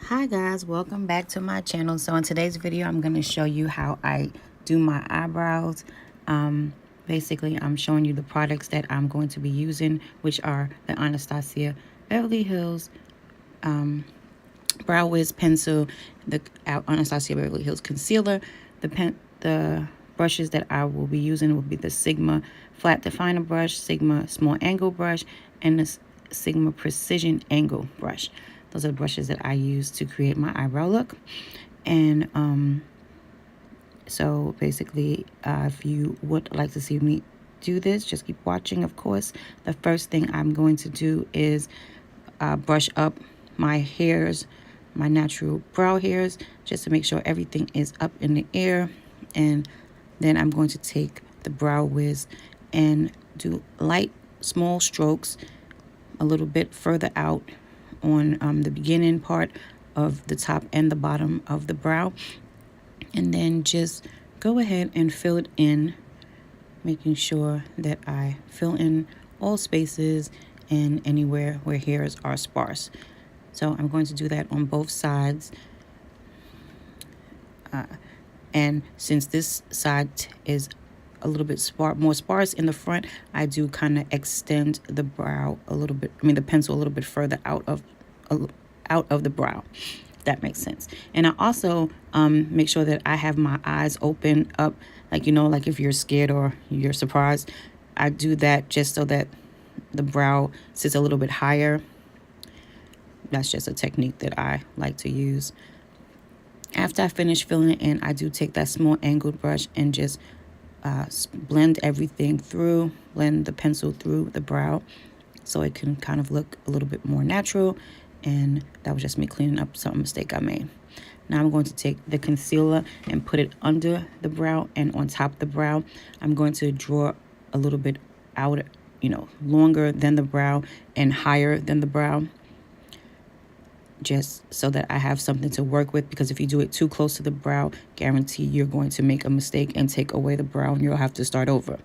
Hi guys, welcome back to my channel. So in today's video I'm going to show you how I do my eyebrows. Basically I'm showing you the products that I'm going to be using, which are the Anastasia Beverly Hills Brow Wiz pencil, the Anastasia Beverly Hills concealer. The brushes that I will be using will be the Sigma flat definer brush, Sigma small angle brush, and the Sigma precision angle brush. Those are the brushes that I use to create my eyebrow look. And so basically, if you would like to see me do this, just keep watching, of course. The first thing I'm going to do is brush up my hairs, my natural brow hairs, just to make sure everything is up in the air. And then I'm going to take the Brow Wiz and do light, small strokes a little bit further out on the beginning part of the top and the bottom of the brow. And then just go ahead and fill it in, making sure that I fill in all spaces and anywhere where hairs are sparse. So I'm going to do that on both sides. And since this side is a little bit more sparse in the front, I do kind of extend the brow a little bit, the pencil a little bit further out of the brow, if that makes sense. And I also make sure that I have my eyes open up, like if you're scared or you're surprised. I do that just so that the brow sits a little bit higher. That's just a technique that I like to use. After I finish filling it in, I do take that small angled brush and just blend everything through, blend the pencil through the brow so it can kind of look a little bit more natural. And that was just me cleaning up some mistake I made. Now I'm going to take the concealer and put it under the brow and on top of the brow. I'm going to draw a little bit out, longer than the brow and higher than the brow, just so that I have something to work with, because if you do it too close to the brow, guarantee you're going to make a mistake and take away the brow and you'll have to start over.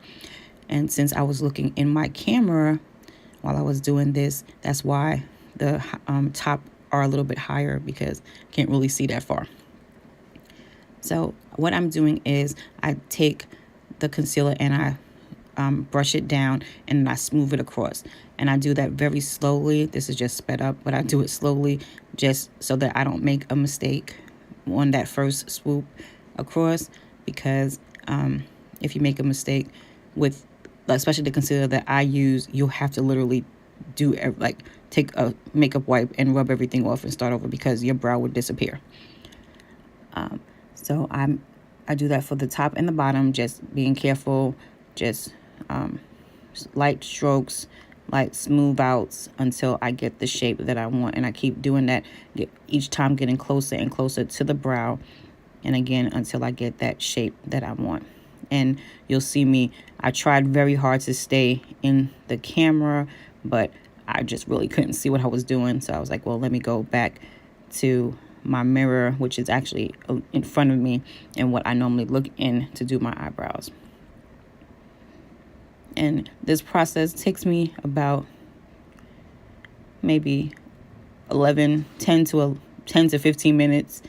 And since I was looking in my camera while I was doing this, that's why the top are a little bit higher, because I can't really see that far. So what I'm doing is I take the concealer and I brush it down and I smooth it across. And I do that very slowly. This is just sped up, but I do it slowly just so that I don't make a mistake on that first swoop across, because if you make a mistake with, especially the concealer that I use, you'll have to literally do take a makeup wipe and rub everything off and start over, because your brow would disappear. So I do that for the top and the bottom, just being careful, just light strokes, light smooth outs until I get the shape that I want. And I keep doing that, each time getting closer and closer to the brow, and again until I get that shape that I want. And you'll see me, I tried very hard to stay in the camera, but I just really couldn't see what I was doing. So I was like, well, let me go back to my mirror, which is actually in front of me and what I normally look in to do my eyebrows. And this process takes me about maybe 10 to 15 minutes,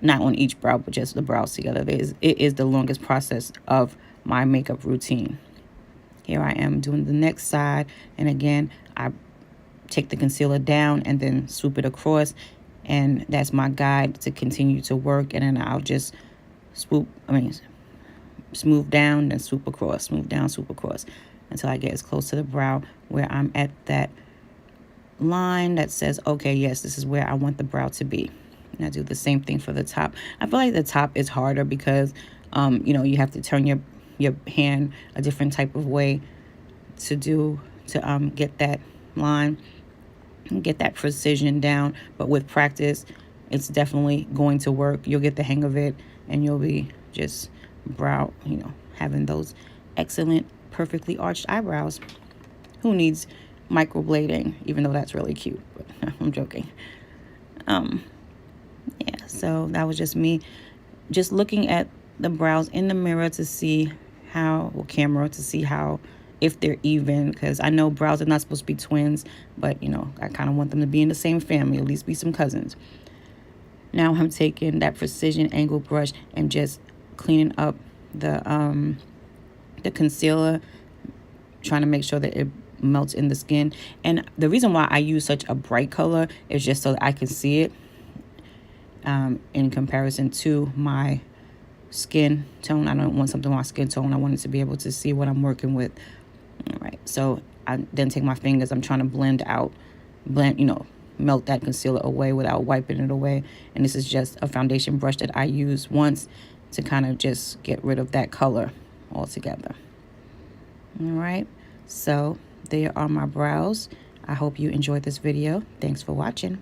not on each brow, but just the brows together. It is the longest process of my makeup routine. Here I am doing the next side, and again I take the concealer down and then swoop it across, and that's my guide to continue to work. And then I'll just smooth down and swoop across, smooth down, swoop across, until I get as close to the brow where I'm at that line that says, okay, yes, this is where I want the brow to be. And I do the same thing for the top. I feel like the top is harder because you have to turn your hand a different type of way to get that line and get that precision down. But with practice, it's definitely going to work. You'll get the hang of it, and you'll be just having those excellent, perfectly arched eyebrows. Who needs microblading, even though that's really cute, but I'm joking. Yeah, so that was just me just looking at the brows in the mirror to see how if they're even, because I know brows are not supposed to be twins, but you know, I kind of want them to be in the same family, at least be some cousins. Now I'm taking that precision angle brush and just cleaning up the concealer, trying to make sure that it melts in the skin. And the reason why I use such a bright color is just so that I can see it in comparison to my skin tone. I don't want something on my skin tone. I want it to be able to see what I'm working with. All right, so I then take my fingers. I'm trying to melt that concealer away without wiping it away. And this is just a foundation brush that I use once to kind of just get rid of that color altogether. All right, so there are my brows. I hope you enjoyed this video. Thanks for watching.